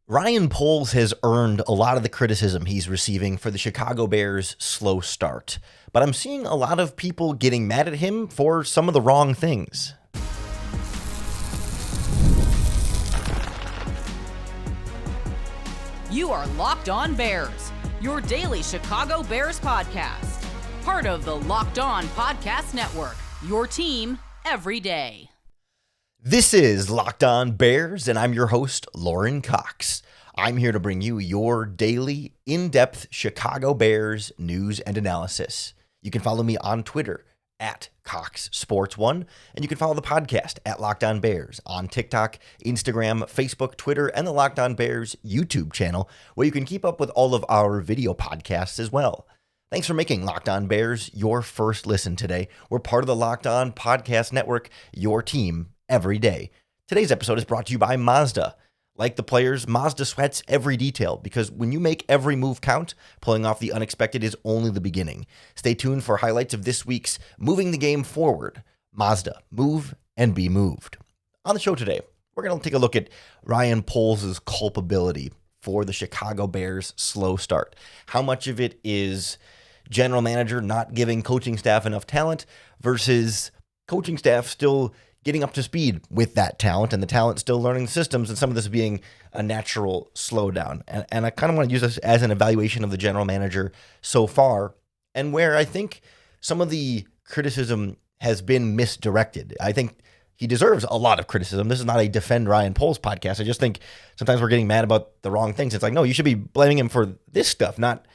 Ryan Poles has earned a lot of the criticism he's receiving for the Chicago Bears' slow start, but I'm seeing a lot of people getting mad at him for some of the wrong things. You are Locked On Bears, your daily Chicago Bears podcast. Part of the Locked On Podcast Network, your team every day. This is Locked On Bears, and I'm your host, Lauren Cox. I'm here to bring you your daily, in-depth Chicago Bears news and analysis. You can follow me on Twitter at CoxSports1, and you can follow the podcast at Locked On Bears on TikTok, Instagram, Facebook, Twitter, and the Locked On Bears YouTube channel, where you can keep up with all of our video podcasts as well. Thanks for making Locked On Bears your first listen today. We're part of the Locked On Podcast Network, your team every day. Today's episode is brought to you by Mazda. Like the players, Mazda sweats every detail because when you make every move count, pulling off the unexpected is only the beginning. Stay tuned for highlights of this week's Moving the Game Forward. Mazda, move and be moved. On the show today, we're going to take a look at Ryan Poles' culpability for the Chicago Bears' slow start. How much of it is general manager not giving coaching staff enough talent versus coaching staff still getting up to speed with that talent and the talent still learning systems, and some of this being a natural slowdown. And I kind of want to use this as an evaluation of the general manager so far, and where I think some of the criticism has been misdirected. I think he deserves a lot of criticism. This is not a defend Ryan Poles podcast. I just think sometimes we're getting mad about the wrong things. It's like, no, you should be blaming him for this stuff, not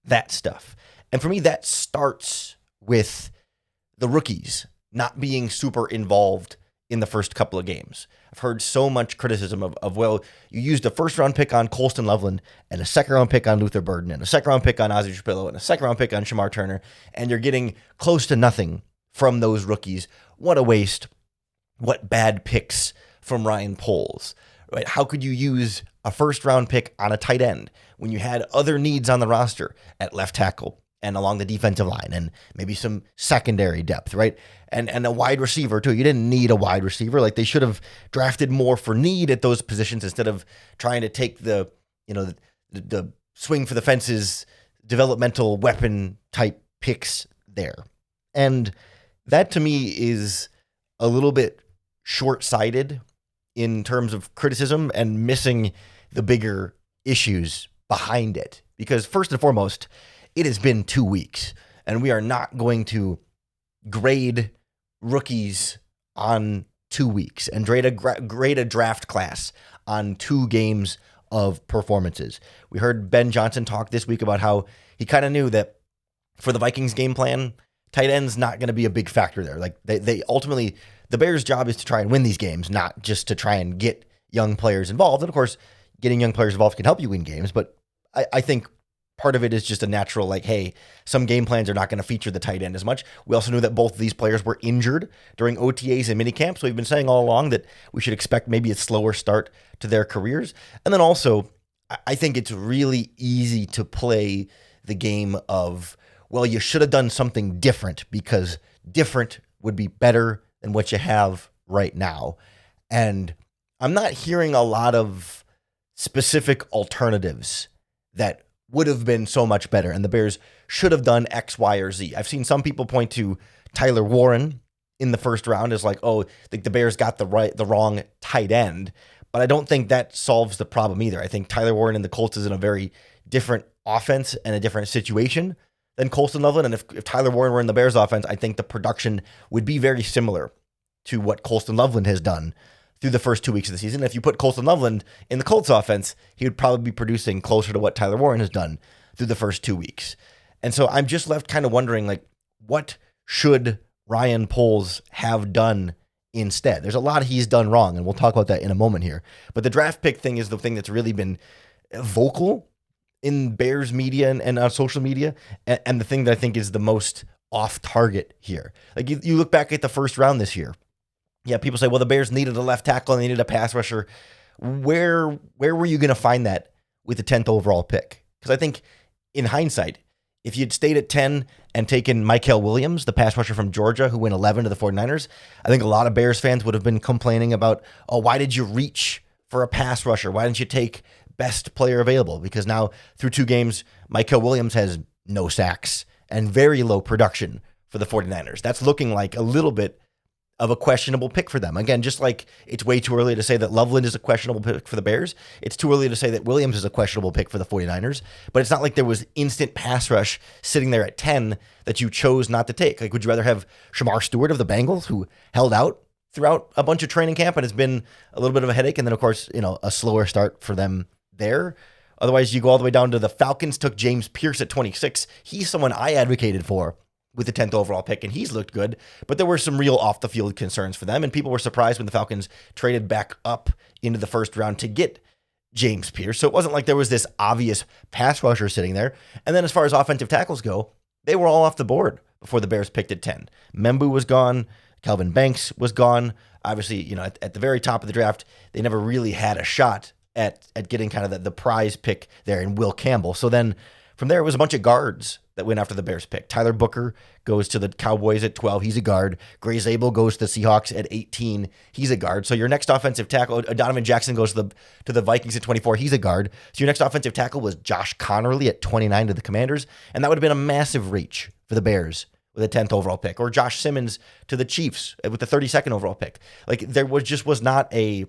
that stuff. And for me, that starts with the rookies not being super involved in the first couple of games. I've heard so much criticism of well, you used a first-round pick on Colston Loveland and a second-round pick on Luther Burden and a second-round pick on Ozzie Shapiro and a second-round pick on Shamar Turner, and you're getting close to nothing from those rookies. What a waste. What bad picks from Ryan Poles. Right? How could you use a first-round pick on a tight end when you had other needs on the roster at left tackle and along the defensive line, and maybe some secondary depth, right? And a wide receiver too. You didn't need a wide receiver. Like, they should have drafted more for need at those positions instead of trying to take the swing for the fences, developmental weapon type picks there. And that to me is a little bit short-sighted in terms of criticism and missing the bigger issues behind it. Because first and foremost, it has been 2 weeks, and we are not going to grade rookies on 2 weeks and grade a draft class on 2 games of performances. We heard Ben Johnson talk this week about how he kind of knew that for the Vikings game plan, tight end's not going to be a big factor there. Like, they ultimately, the Bears' job is to try and win these games, not just to try and get young players involved. And of course, getting young players involved can help you win games, but I think part of it is just a natural, like, hey, some game plans are not going to feature the tight end as much. We also knew that both of these players were injured during OTAs and minicamp, so we've been saying all along that we should expect maybe a slower start to their careers. And then also, I think it's really easy to play the game of, well, you should have done something different because different would be better than what you have right now. And I'm not hearing a lot of specific alternatives that would have been so much better, and the Bears should have done X, Y, or Z. I've seen some people point to Tyler Warren in the first round as like, oh, the Bears got the wrong tight end, but I don't think that solves the problem either. I think Tyler Warren and the Colts is in a very different offense and a different situation than Colston Loveland, and if Tyler Warren were in the Bears offense, I think the production would be very similar to what Colston Loveland has done through the first 2 weeks of the season. If you put Colston Loveland in the Colts offense, he would probably be producing closer to what Tyler Warren has done through the first 2 weeks. And so I'm just left kind of wondering, like, what should Ryan Poles have done instead? There's a lot he's done wrong, and we'll talk about that in a moment here. But the draft pick thing is the thing that's really been vocal in Bears media and on social media, and the thing that I think is the most off target here. Like, you look back at the first round this year. Yeah, people say, well, the Bears needed a left tackle and they needed a pass rusher. Where were you going to find that with the 10th overall pick? Because I think in hindsight, if you'd stayed at 10 and taken Mykel Williams, the pass rusher from Georgia who went 11 to the 49ers, I think a lot of Bears fans would have been complaining about, oh, why did you reach for a pass rusher? Why didn't you take best player available, because now through 2 games, Michael Williams has no sacks and very low production for the 49ers. That's looking like a little bit of a questionable pick for them. Again, just like it's way too early to say that Loveland is a questionable pick for the Bears, it's too early to say that Williams is a questionable pick for the 49ers, but it's not like there was instant pass rush sitting there at 10 that you chose not to take. Like, would you rather have Shamar Stewart of the Bengals, who held out throughout a bunch of training camp and has been a little bit of a headache, and then, of course, a slower start for them there? Otherwise, you go all the way down to the Falcons, took James Pierce at 26. He's someone I advocated for with the 10th overall pick, and he's looked good, but there were some real off-the-field concerns for them, and people were surprised when the Falcons traded back up into the first round to get James Pierce, so it wasn't like there was this obvious pass rusher sitting there. And then as far as offensive tackles go, they were all off the board before the Bears picked at 10. Membu was gone. Kelvin Banks was gone. Obviously, at the very top of the draft, they never really had a shot at getting kind of the prize pick there in Will Campbell. So then from there, it was a bunch of guards that went after the Bears pick. Tyler Booker goes to the Cowboys at 12. He's a guard. Gray Zabel goes to the Seahawks at 18. He's a guard. So your next offensive tackle, Donovan Jackson, goes to the Vikings at 24. He's a guard. So your next offensive tackle was Josh Connerly at 29 to the Commanders. And that would have been a massive reach for the Bears with a 10th overall pick. Or Josh Simmons to the Chiefs with the 32nd overall pick. Like, there was not a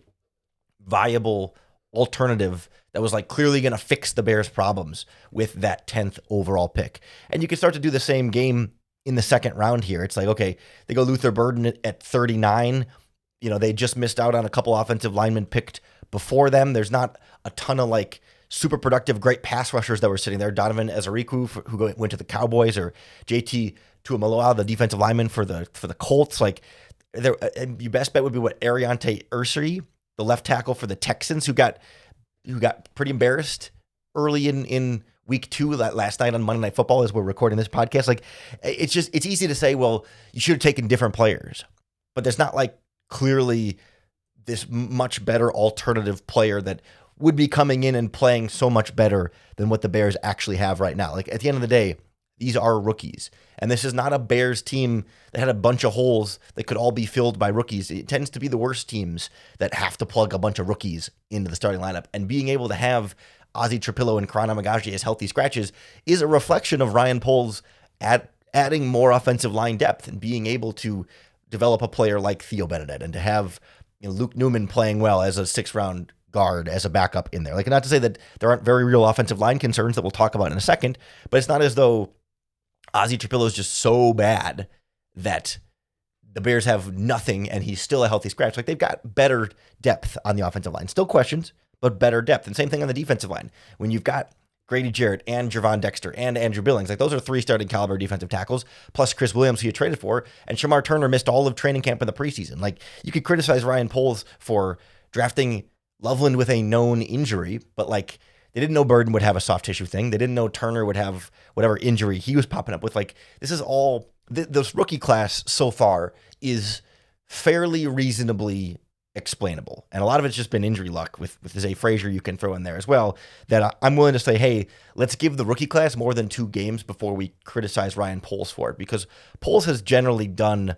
viable alternative that was like clearly going to fix the Bears' problems with that 10th overall pick. And you can start to do the same game in the second round here. It's like, okay, they go Luther Burden at 39. They just missed out on a couple offensive linemen picked before them. There's not a ton of like super productive, great pass rushers that were sitting there. Donovan Ezeriku, who went to the Cowboys, or JT Tuimoloau, the defensive lineman for the Colts. Like, your best bet would be Ariante Ursary, the left tackle for the Texans, who got pretty embarrassed early in week 2 last night on Monday Night Football as we're recording this podcast. Like, it's easy to say, well, you should have taken different players, but there's not like clearly this much better alternative player that would be coming in and playing so much better than what the Bears actually have right now. Like, at the end of the day, these are rookies, and this is not a Bears team that had a bunch of holes that could all be filled by rookies. It tends to be the worst teams that have to plug a bunch of rookies into the starting lineup, and being able to have Ozzie Trapillo and Karan Amagaji as healthy scratches is a reflection of Ryan Poles adding more offensive line depth and being able to develop a player like Theo Benedette, and to have Luke Newman playing well as a 6th-round guard as a backup in there. Like, not to say that there aren't very real offensive line concerns that we'll talk about in a second, but it's not as though Ozzie Trapillo is just so bad that the Bears have nothing and he's still a healthy scratch. Like, they've got better depth on the offensive line. Still questions, but better depth. And same thing on the defensive line. When you've got Grady Jarrett and Javon Dexter and Andrew Billings, like, those are 3 starting caliber defensive tackles, plus Chris Williams, who you traded for, and Shamar Turner missed all of training camp in the preseason. Like, you could criticize Ryan Poles for drafting Loveland with a known injury, but like, they didn't know Burden would have a soft tissue thing. They didn't know Turner would have whatever injury he was popping up with. Like, this is all, this rookie class so far is fairly reasonably explainable. And a lot of it's just been injury luck with Zay Frazier you can throw in there as well, that I'm willing to say, hey, let's give the rookie class more than 2 games before we criticize Ryan Poles for it, because Poles has generally done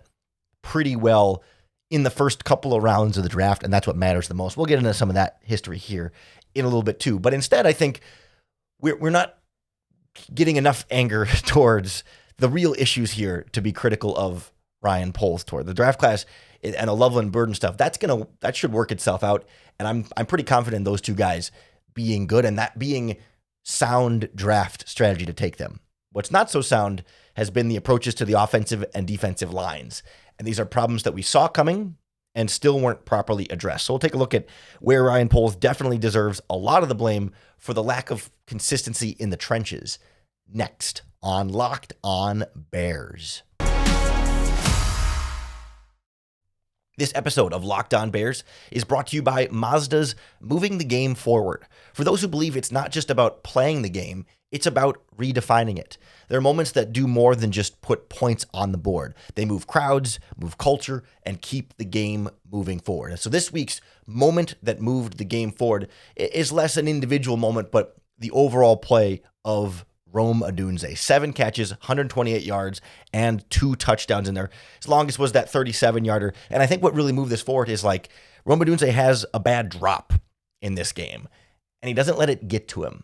pretty well in the first couple of rounds of the draft, and that's what matters the most. We'll get into some of that history here in a little bit too. But instead, I think we're not getting enough anger towards the real issues here to be critical of Ryan Poles toward the draft class and the Loveland Burden stuff. That should work itself out. And I'm pretty confident in those 2 guys being good and that being sound draft strategy to take them. What's not so sound has been the approaches to the offensive and defensive lines. And these are problems that we saw coming and still weren't properly addressed. So we'll take a look at where Ryan Poles definitely deserves a lot of the blame for the lack of consistency in the trenches next on Locked On Bears. This episode of Locked On Bears is brought to you by Mazda's Moving the Game Forward. For those who believe it's not just about playing the game, it's about redefining it. There are moments that do more than just put points on the board. They move crowds, move culture, and keep the game moving forward. And so this week's moment that moved the game forward is less an individual moment, but the overall play of Rome Odunze. 7 catches, 128 yards, and 2 touchdowns in there. His longest was that 37-yarder. And I think what really moved this forward is like Rome Odunze has a bad drop in this game. and he doesn't let it get to him.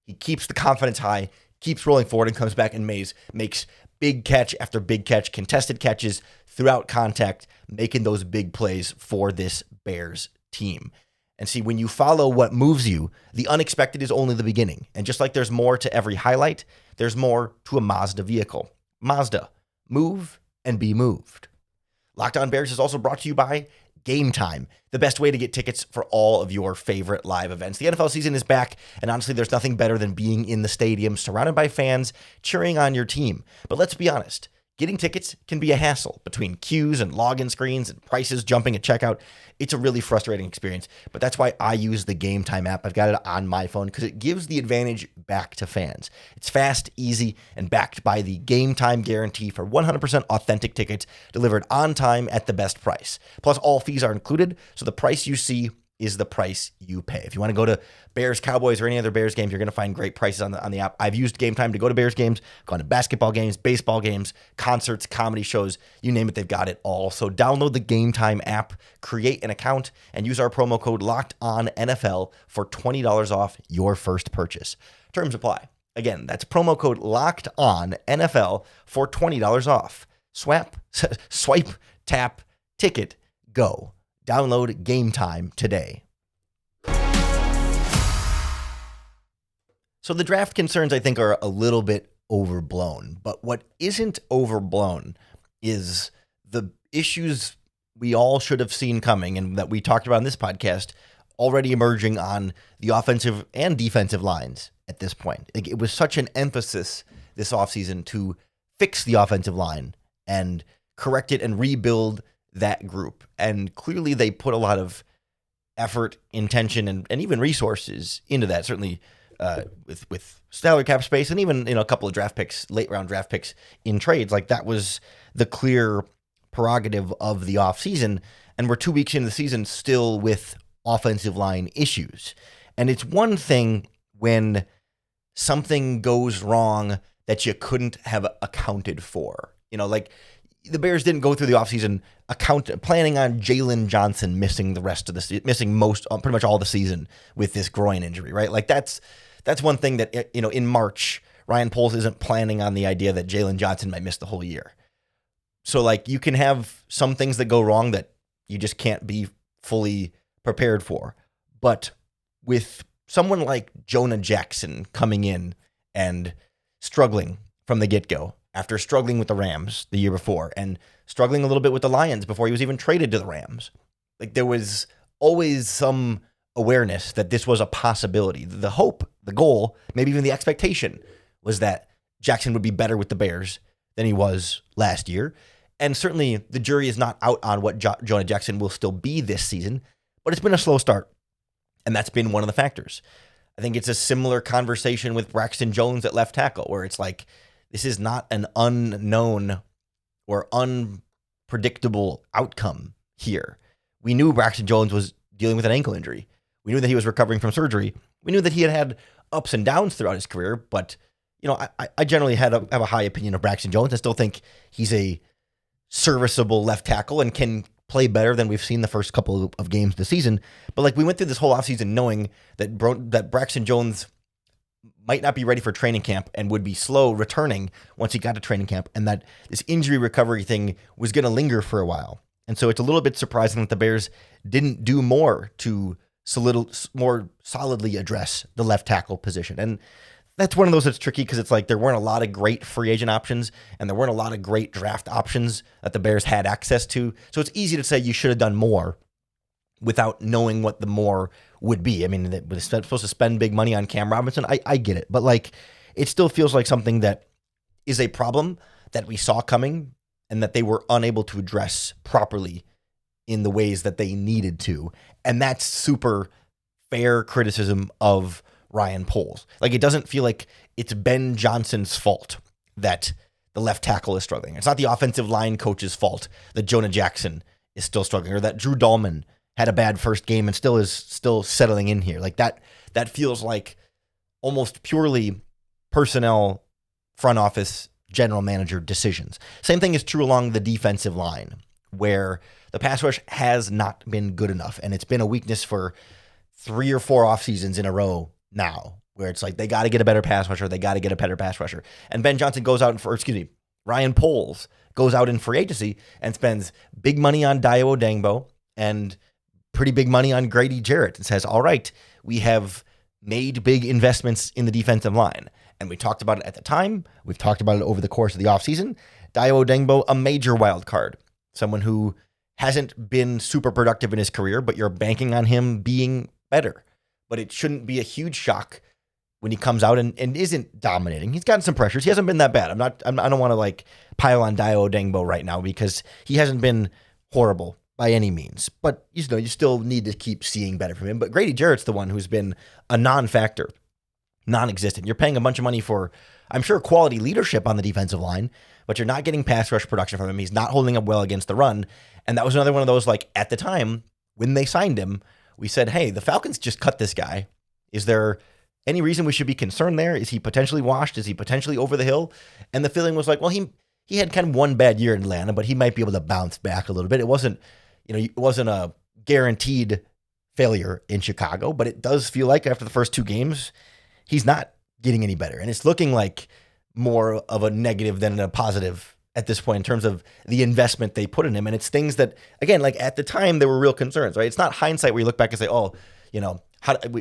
He keeps the confidence high, keeps rolling forward, and comes back and makes big catch after big catch, contested catches throughout contact, making those big plays for this Bears team. And see, when you follow what moves you, the unexpected is only the beginning. And just like there's more to every highlight, there's more to a Mazda vehicle. Mazda, move and be moved. Locked On Bears is also brought to you by Gametime, the best way to get tickets for all of your favorite live events. The NFL season is back, and honestly, there's nothing better than being in the stadium, surrounded by fans, cheering on your team. But let's be honest, getting tickets can be a hassle between queues and login screens and prices jumping at checkout. It's a really frustrating experience, but that's why I use the Gametime app. I've got it on my phone because it gives the advantage back to fans. It's fast, easy, and backed by the Gametime guarantee for 100% authentic tickets delivered on time at the best price. Plus, all fees are included, so the price you see is the price you pay. If you want to go to Bears, Cowboys, or any other Bears games, you're going to find great prices on the app. I've used Gametime to go to Bears games, gone to basketball games, baseball games, concerts, comedy shows, you name it, they've got it all. So download the Gametime app, create an account, and use our promo code LOCKEDONNFL for $20 off your first purchase. Terms apply. Again, that's promo code LOCKEDONNFL for $20 off. Swipe, tap, ticket, go. Download Gametime today. So the draft concerns, I think, are a little bit overblown. But what isn't overblown is the issues we all should have seen coming and that we talked about in this podcast already emerging on the offensive and defensive lines at this point. It was such an emphasis this offseason to fix the offensive line and correct it and rebuild that group. And clearly they put a lot of effort, intention, and even resources into that, certainly with salary cap space and even a couple of draft picks, late round draft picks in trades. Like that was the clear prerogative of the offseason. And we're 2 weeks into the season still with offensive line issues. And it's one thing when something goes wrong that you couldn't have accounted for. Like the Bears didn't go through the offseason planning on Jalen Johnson missing the rest of the missing pretty much all the season with this groin injury, right? Like that's one thing that in March Ryan Poles isn't planning on the idea that Jalen Johnson might miss the whole year. So like you can have some things that go wrong that you just can't be fully prepared for. But with someone like Jonah Jackson coming in and struggling from the get-go, after struggling with the Rams the year before and struggling a little bit with the Lions before he was even traded to the Rams. Like there was always some awareness that this was a possibility. The hope, the goal, maybe even the expectation was that Jackson would be better with the Bears than he was last year. And certainly the jury is not out on what Jonah Jackson will still be this season, but it's been a slow start. And that's been one of the factors. I think it's a similar conversation with Braxton Jones at left tackle, where it's like, this is not an unknown or unpredictable outcome here. We knew Braxton Jones was dealing with an ankle injury. We knew that he was recovering from surgery. We knew that he had ups and downs throughout his career, but I generally have a high opinion of Braxton Jones. I still think he's a serviceable left tackle and can play better than we've seen the first couple of games this season. But like we went through this whole offseason knowing that Braxton Jones might not be ready for training camp and would be slow returning once he got to training camp, and that this injury recovery thing was going to linger for a while. And so it's a little bit surprising that the Bears didn't do more to more solidly address the left tackle position. And that's one of those that's tricky because it's like there weren't a lot of great free agent options and there weren't a lot of great draft options that the Bears had access to. So it's easy to say you should have done more without knowing what the more would be. I mean, it was supposed to spend big money on Cam Robinson. I get it. But like, it still feels like something that is a problem that we saw coming and that they were unable to address properly in the ways that they needed to. And that's super fair criticism of Ryan Poles. Like, it doesn't feel like it's Ben Johnson's fault that the left tackle is struggling. It's not the offensive line coach's fault that Jonah Jackson is still struggling, or that Drew Dahlman had a bad first game and still settling in here. Like that feels like almost purely personnel, front office, general manager decisions. Same thing is true along the defensive line, where the pass rush has not been good enough, and it's been a weakness for 3 or 4 off seasons in a row now where it's like they got to get a better pass rusher. They got to get a better pass rusher. And Ben Johnson goes out Ryan Poles goes out in free agency and spends big money on Dayo Odangbo and pretty big money on Grady Jarrett and says, all right, we have made big investments in the defensive line. And we talked about it at the time. We've talked about it over the course of the offseason. Dayo Odangbo, a major wild card, someone who hasn't been super productive in his career, but you're banking on him being better. But it shouldn't be a huge shock when he comes out and isn't dominating. He's gotten some pressures. He hasn't been that bad. I don't want to like pile on Dayo Odangbo right now because he hasn't been horrible by any means. But you still need to keep seeing better from him. But Grady Jarrett's the one who's been a non-factor, non-existent. You're paying a bunch of money for, I'm sure, quality leadership on the defensive line, but you're not getting pass rush production from him. He's not holding up well against the run. And that was another one of those, like, at the time, when they signed him, we said, hey, the Falcons just cut this guy. Is there any reason we should be concerned there? Is he potentially washed? Is he potentially over the hill? And the feeling was like, well, he had kind of one bad year in Atlanta, but he might be able to bounce back a little bit. It wasn't a guaranteed failure in Chicago, but it does feel like after the first 2 games, he's not getting any better. And it's looking like more of a negative than a positive at this point in terms of the investment they put in him. And it's things that, again, like at the time, there were real concerns, right? It's not hindsight where you look back and say, oh,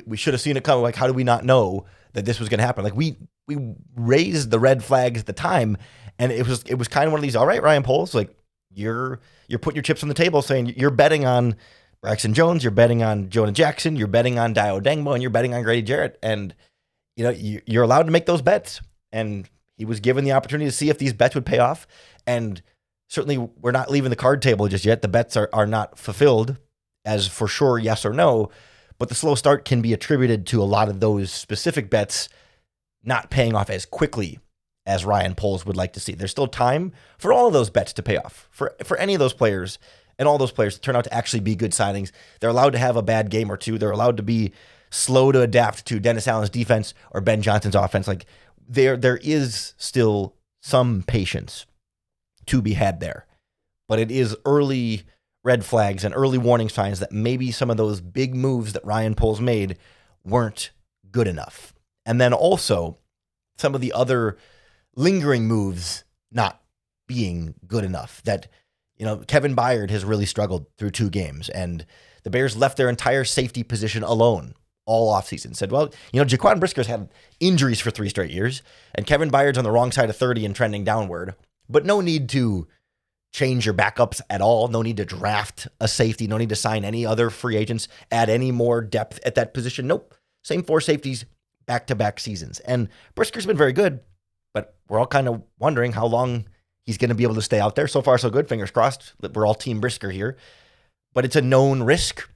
we should have seen it coming. Like, how do we not know that this was going to happen? Like, we raised the red flags at the time, and it was kind of one of these, all right, Ryan Poles, like, you're putting your chips on the table saying you're betting on Braxton Jones, you're betting on Jonah Jackson, you're betting on Dayo Odangbo, and you're betting on Grady Jarrett. And, you're allowed to make those bets. And he was given the opportunity to see if these bets would pay off. And certainly we're not leaving the card table just yet. The bets are not fulfilled as for sure yes or no. But the slow start can be attributed to a lot of those specific bets not paying off as quickly as Ryan Poles would like to see. There's still time for all of those bets to pay off, for any of those players and all those players to turn out to actually be good signings. They're allowed to have a bad game or two. They're allowed to be slow to adapt to Dennis Allen's defense or Ben Johnson's offense. Like there is still some patience to be had there, but it is early red flags and early warning signs that maybe some of those big moves that Ryan Poles made weren't good enough. And then also some of the other lingering moves not being good enough. That, Kevin Byard has really struggled through 2 games, and the Bears left their entire safety position alone all offseason. Said, well, Jaquan Brisker's had injuries for 3 straight years, and Kevin Byard's on the wrong side of 30 and trending downward, but no need to change your backups at all. No need to draft a safety. No need to sign any other free agents, add any more depth at that position. Nope. Same 4 safeties back-to-back seasons. And Brisker's been very good, but we're all kind of wondering how long he's going to be able to stay out there. So far, so good. Fingers crossed. We're all Team Brisker here. But it's a known risk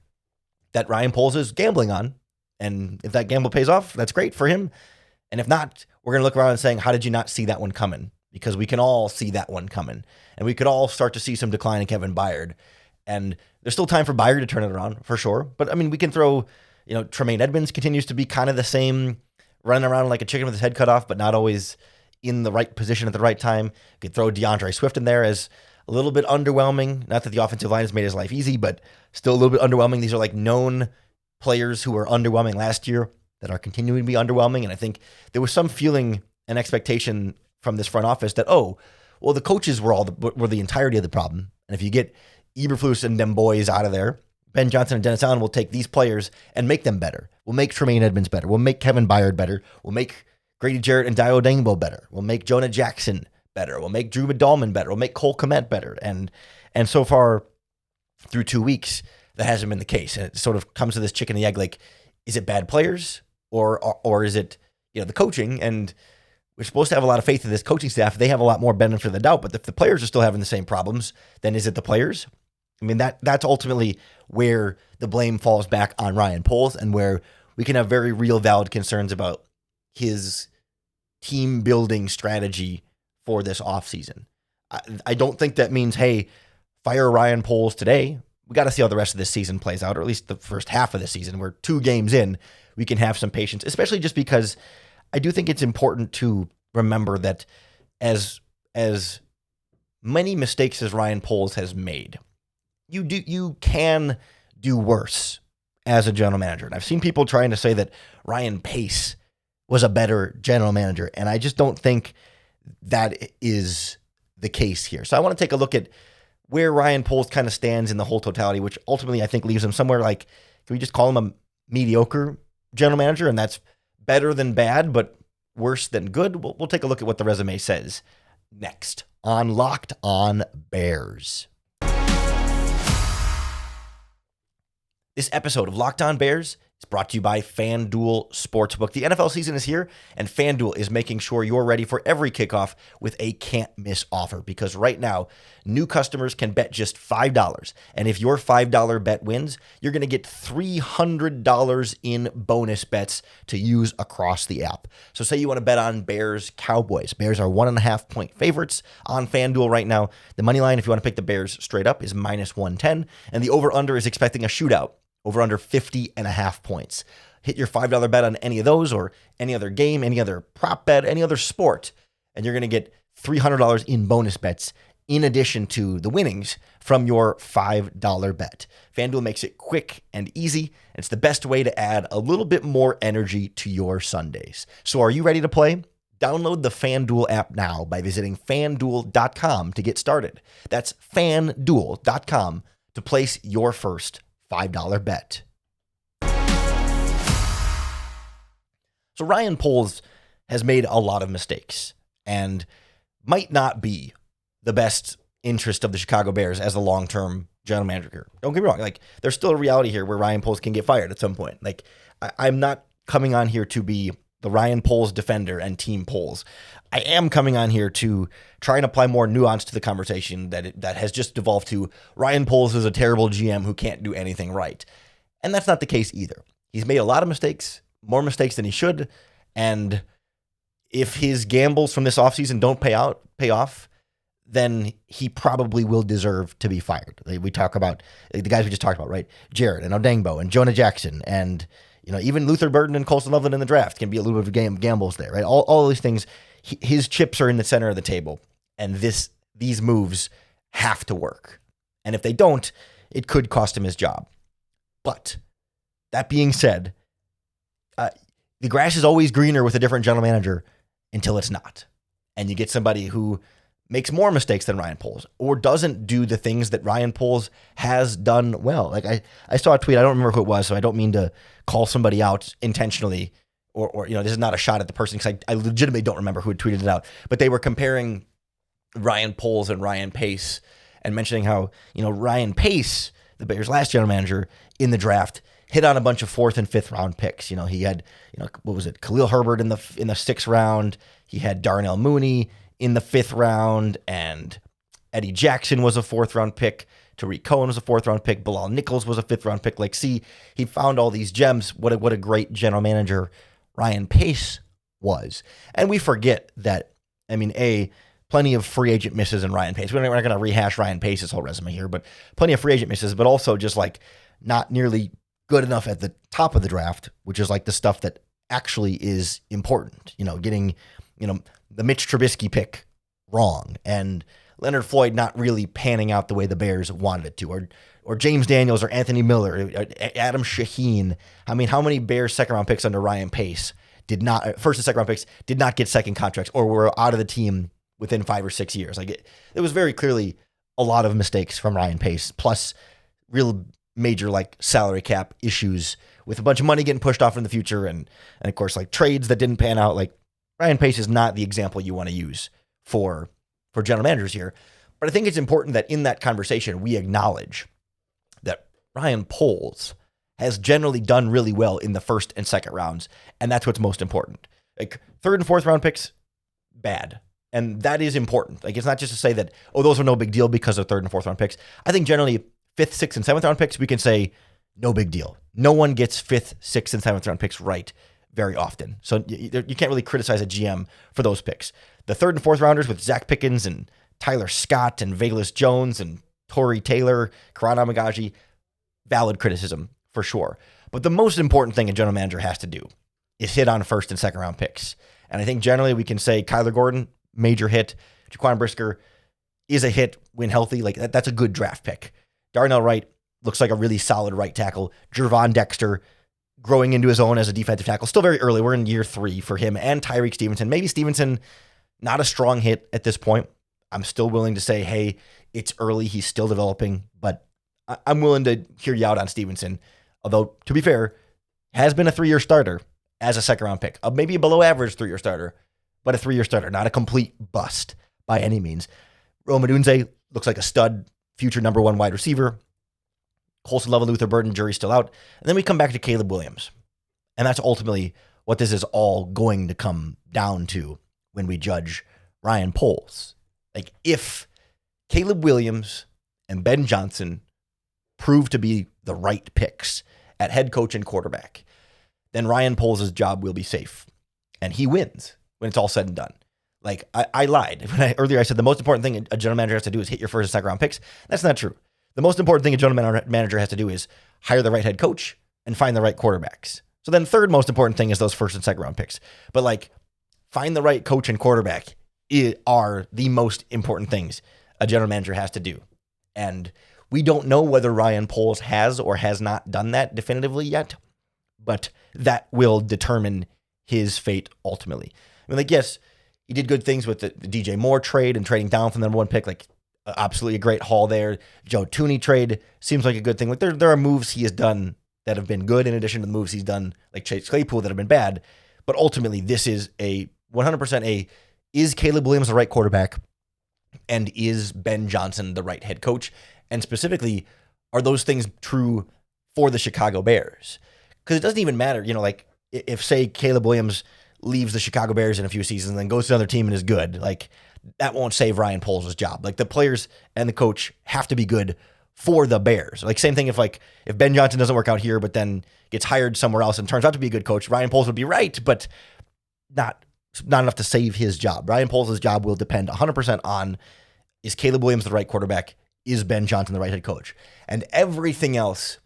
that Ryan Poles is gambling on. And if that gamble pays off, that's great for him. And if not, we're going to look around and saying, how did you not see that one coming? Because we can all see that one coming. And we could all start to see some decline in Kevin Byard. And there's still time for Byard to turn it around, for sure. But, I mean, we can throw, Tremaine Edmonds continues to be kind of the same, running around like a chicken with his head cut off, but not always in the right position at the right time. You could throw DeAndre Swift in there as a little bit underwhelming. Not that the offensive line has made his life easy, but still a little bit underwhelming. These are like known players who were underwhelming last year that are continuing to be underwhelming. And I think there was some feeling and expectation from this front office that, the coaches were the entirety of the problem. And if you get Eberflus and them boys out of there, Ben Johnson and Dennis Allen will take these players and make them better. We'll make Tremaine Edmonds better. We'll make Kevin Byard better. We'll make Grady Jarrett and Dayo Odangbo better. We'll make Jonah Jackson better. We'll make Drew Midalman better. We'll make Cole Kmet better. And so far, through 2 weeks, that hasn't been the case. And it sort of comes to this chicken and the egg, like, is it bad players or is it, the coaching? And we're supposed to have a lot of faith in this coaching staff. They have a lot more benefit of the doubt. But if the players are still having the same problems, then is it the players? I mean, that's ultimately where the blame falls back on Ryan Poles and where we can have very real, valid concerns about his team building strategy for this offseason. I don't think that means, hey, fire Ryan Poles today. We got to see how the rest of this season plays out, or at least the first half of the season. We're 2 games in. We can have some patience, especially just because I do think it's important to remember that as many mistakes as Ryan Poles has made, you can do worse as a general manager. And I've seen people trying to say that Ryan Pace was a better general manager, and I just don't think that is the case here. So I want to take a look at where Ryan Poles kind of stands in the whole totality, which ultimately I think leaves him somewhere like, can we just call him a mediocre general manager? And that's better than bad, but worse than good. We'll take a look at what the resume says next on Locked On Bears. This episode of Locked On Bears is brought to you by FanDuel Sportsbook. The NFL season is here, and FanDuel is making sure you're ready for every kickoff with a can't-miss offer, because right now, new customers can bet just $5, and if your $5 bet wins, you're going to get $300 in bonus bets to use across the app. So say you want to bet on Bears Cowboys. Bears are 1.5-point favorites on FanDuel right now. The money line, if you want to pick the Bears straight up, is -110, and the over-under is expecting a shootout. Over under 50.5 points. Hit your $5 bet on any of those or any other game, any other prop bet, any other sport, and you're going to get $300 in bonus bets in addition to the winnings from your $5 bet. FanDuel makes it quick and easy, and it's the best way to add a little bit more energy to your Sundays. So are you ready to play? Download the FanDuel app now by visiting FanDuel.com to get started. That's FanDuel.com to place your first $5 bet. So Ryan Poles has made a lot of mistakes and might not be the best interest of the Chicago Bears as a long-term general manager here. Don't get me wrong. Like, there's still a reality here where Ryan Poles can get fired at some point. Like, I'm not coming on here to be the Ryan Poles defender and team Poles. I am coming on here to try and apply more nuance to the conversation that has just devolved to Ryan Poles is a terrible GM who can't do anything right. And that's not the case either. He's made a lot of mistakes, more mistakes than he should. And if his gambles from this offseason don't pay off, then he probably will deserve to be fired. We talk about the guys we just talked about, right? Jared and Odengbo and Jonah Jackson and even Luther Burden and Colston Loveland in the draft can be a little bit of gambles there, right? All these things, his chips are in the center of the table, and these moves have to work. And if they don't, it could cost him his job. But that being said, the grass is always greener with a different general manager until it's not. And you get somebody who makes more mistakes than Ryan Poles or doesn't do the things that Ryan Poles has done well. Like I saw a tweet, I don't remember who it was, so I don't mean to call somebody out intentionally or this is not a shot at the person because I legitimately don't remember who had tweeted it out, but they were comparing Ryan Poles and Ryan Pace and mentioning how, Ryan Pace, the Bears' last general manager in the draft, hit on a bunch of 4th and 5th round picks. He had, what was it? Khalil Herbert in the 6th round. He had Darnell Mooney in the 5th round, and Eddie Jackson was a 4th round pick. Tariq Cohen was a 4th round pick. Bilal Nichols was a 5th round pick. He found all these gems. What a great general manager Ryan Pace was. And we forget that, plenty of free agent misses in Ryan Pace. We're not going to rehash Ryan Pace's whole resume here, but plenty of free agent misses, but also just not nearly good enough at the top of the draft, which is the stuff that actually is important. Getting, the Mitch Trubisky pick wrong and Leonard Floyd not really panning out the way the Bears wanted it to, or James Daniels or Anthony Miller, Adam Shaheen. How many Bears second round picks under Ryan Pace first and second round picks did not get second contracts or were out of the team within 5 or 6 years? It was very clearly a lot of mistakes from Ryan Pace, plus real major salary cap issues with a bunch of money getting pushed off in the future. And of course, trades that didn't pan out. Ryan Pace is not the example you want to use for general managers here. But I think it's important that in that conversation, we acknowledge that Ryan Poles has generally done really well in the 1st and 2nd rounds. And that's what's most important. 3rd and 4th round picks, bad. And that is important. It's not just to say that, those are no big deal because of 3rd and 4th round picks. I think generally 5th, 6th, and 7th round picks, we can say no big deal. No one gets 5th, 6th, and 7th round picks right very often. So you can't really criticize a GM for those picks. The 3rd and 4th rounders with Zach Pickens and Tyler Scott and Velus Jones and Torrey Taylor, Karan Amagaji, valid criticism for sure. But the most important thing a general manager has to do is hit on 1st and 2nd round picks. And I think generally we can say Kyler Gordon, major hit. Jaquan Brisker is a hit when healthy. That's a good draft pick. Darnell Wright, looks like a really solid right tackle. Jervon Dexter growing into his own as a defensive tackle. Still very early. We're in year 3 for him and Tyreek Stevenson. Maybe Stevenson, not a strong hit at this point. I'm still willing to say, hey, it's early. He's still developing, but I'm willing to hear you out on Stevenson. Although, to be fair, has been a 3-year starter as a second-round pick. Maybe a below-average 3-year starter, but a 3-year starter, not a complete bust by any means. Rome Odunze looks like a stud, future number 1 wide receiver. Colson Love and Luther Burden, jury's still out. And then we come back to Caleb Williams. And that's ultimately what this is all going to come down to when we judge Ryan Poles. Like, if Caleb Williams and Ben Johnson prove to be the right picks at head coach and quarterback, then Ryan Poles' job will be safe. And he wins when it's all said and done. Like, I lied. Earlier I said the most important thing a general manager has to do is hit your first and second round picks. That's not true. The most important thing a general manager has to do is hire the right head coach and find the right quarterbacks. So then third most important thing is those first and second round picks. But like, find the right coach and quarterback are the most important things a general manager has to do. And we don't know whether Ryan Poles has or has not done that definitively yet, but that will determine his fate ultimately. I mean, like, yes, he did good things with the DJ Moore trade and trading down from the number 1 pick, like absolutely a great haul there. Joe Tooney trade seems like a good thing. Like, there are moves he has done that have been good in addition to the moves he's done, like Chase Claypool, that have been bad. But ultimately, this is a 100% is Caleb Williams the right quarterback? And is Ben Johnson the right head coach? And specifically, are those things true for the Chicago Bears? Because it doesn't even matter, like, if, say, Caleb Williams leaves the Chicago Bears in a few seasons and then goes to another team and is good, like, that won't save Ryan Poles' job. Like, the players and the coach have to be good for the Bears. Like, same thing if Ben Johnson doesn't work out here but then gets hired somewhere else and turns out to be a good coach, Ryan Poles would be right, but not enough to save his job. Ryan Poles' job will depend 100% on, is Caleb Williams the right quarterback? Is Ben Johnson the right head coach? And everything else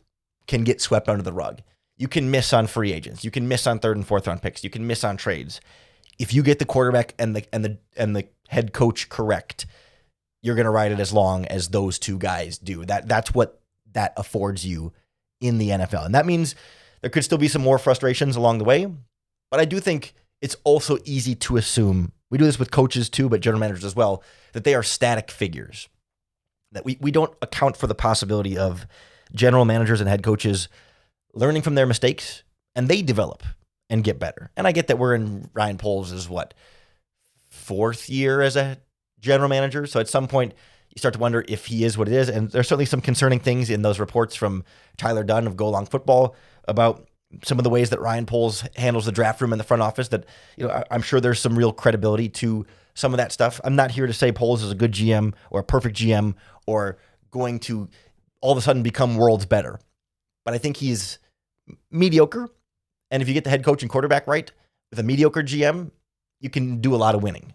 can get swept under the rug. You can miss on free agents. You can miss on 3rd and 4th round picks. You can miss on trades. If you get the quarterback and the head coach correct, you're going to ride it as long as those two guys do. That's what that affords you in the NFL. And that means there could still be some more frustrations along the way. But I do think it's also easy to assume, we do this with coaches too, but general managers as well, that they are static figures. That we don't account for the possibility of general managers and head coaches learning from their mistakes, and they develop and get better. And I get that we're in Ryan Poles' 4th year as a general manager. So at some point you start to wonder if he is what it is. And there's certainly some concerning things in those reports from Tyler Dunn of Go Long Football about some of the ways that Ryan Poles handles the draft room in the front office, that, I'm sure there's some real credibility to some of that stuff. I'm not here to say Poles is a good GM or a perfect GM or going to all of a sudden become worlds better. But I think he's mediocre. And if you get the head coach and quarterback right with a mediocre GM, you can do a lot of winning.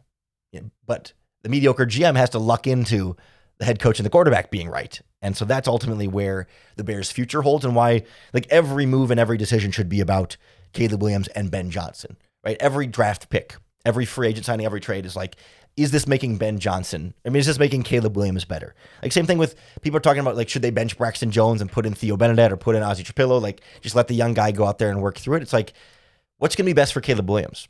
But the mediocre GM has to luck into the head coach and the quarterback being right. And so that's ultimately where the Bears' future holds, and why, like, every move and every decision should be about Caleb Williams and Ben Johnson, right? Every draft pick, every free agent signing, every trade is like, is this making Ben Johnson? I mean, is this making Caleb Williams better? Like, same thing with people are talking about, like, should they bench Braxton Jones and put in Theo Bernadette or put in Ozzie Trapillo? Like, just let the young guy go out there and work through it. It's like, what's going to be best for Caleb Williams?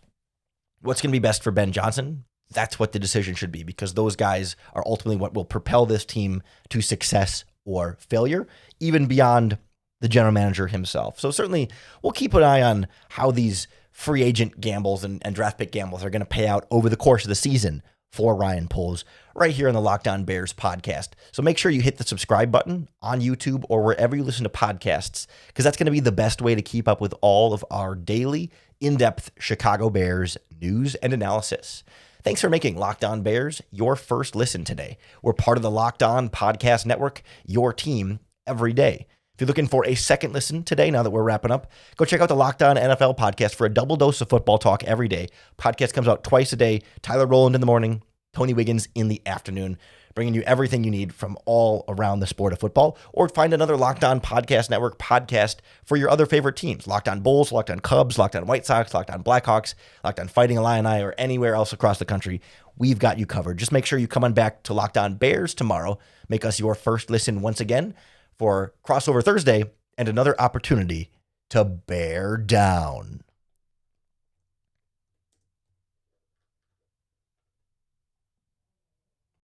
What's going to be best for Ben Johnson? That's what the decision should be, because those guys are ultimately what will propel this team to success or failure, even beyond the general manager himself. So certainly we'll keep an eye on how these free agent gambles and draft pick gambles are going to pay out over the course of the season for Ryan Poles right here on the Locked On Bears podcast. So make sure you hit the subscribe button on YouTube or wherever you listen to podcasts, because that's going to be the best way to keep up with all of our daily in-depth Chicago Bears news and analysis. Thanks for making Locked On Bears your first listen today. We're part of the Locked On Podcast Network, your team every day. If you're looking for a second listen today, now that we're wrapping up, go check out the Locked On NFL podcast for a double dose of football talk every day. Podcast comes out twice a day. Tyler Rowland in the morning, Tony Wiggins in the afternoon, bringing you everything you need from all around the sport of football. Or find another Locked On Podcast Network podcast for your other favorite teams. Locked On Bulls, Locked On Cubs, Locked On White Sox, Locked On Blackhawks, Locked On Fighting Illini, or anywhere else across the country. We've got you covered. Just make sure you come on back to Locked On Bears tomorrow. Make us your first listen once again for Crossover Thursday and another opportunity to bear down.